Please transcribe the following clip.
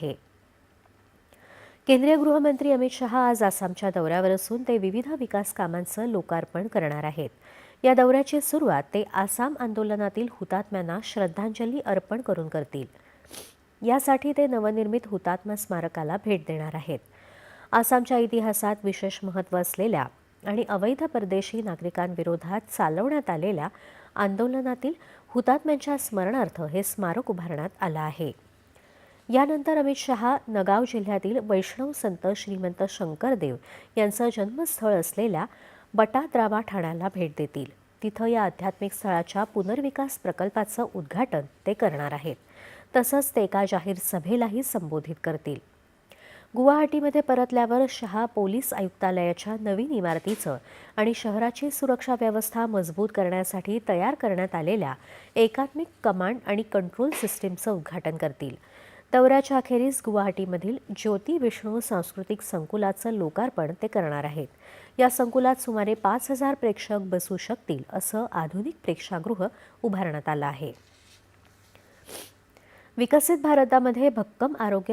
आहे. केंद्रीय गृहमंत्री अमित शहा आज आसामच्या दौऱ्यावर असून ते विविध विकास कामांचं लोकार्पण करणार आहेत. या दौऱ्याची सुरुवात ते आसाम आंदोलनातील हुतात्म्यांना श्रद्धांजली अर्पण करून करतील. यासाठी ते नवनिर्मित हुतात्मा स्मारकाला भेट देणार आहेत. आसामच्या इतिहासात विशेष महत्त्व असलेल्या आणि अवैध परदेशी नागरिकांविरोधात चालवण्यात आलेल्या आंदोलनातील हुतात्म्यांच्या स्मरणार्थ हे स्मारक उभारण्यात आलं आहे. यानंतर अमित शहा नगाव जिल्ह्यातील वैष्णव संत श्रीमंत शंकरदेव यांचं जन्मस्थळ असलेल्या बटाद्रावा ठाण्याला भेट देतील. तिथं या आध्यात्मिक स्थळाच्या पुनर्विकास प्रकल्पाचं उद्घाटन ते करणार आहेत. तसंच ते एका जाहीर सभेलाही संबोधित करतील. गुवाहाटीमध्ये परतल्यावर शहा पोलीस आयुक्तालयाच्या नवीन इमारतीचं आणि शहराची सुरक्षा व्यवस्था मजबूत करण्यासाठी तयार करण्यात आलेल्या एकात्मिक कमांड आणि कंट्रोल सिस्टीमचं उद्घाटन करतील. दौऱ्याच्या अखेरीस गुवाहाटीमधील ज्योती विष्णू सांस्कृतिक संकुलाचं लोकार्पण ते करणार आहेत. या संकुलात सुमारे 5,000 प्रेक्षक बसू शकतील असं आधुनिक प्रेक्षागृह उभारण्यात आलं आहे. विकसित भारतामध्ये भक्कम आरोग्य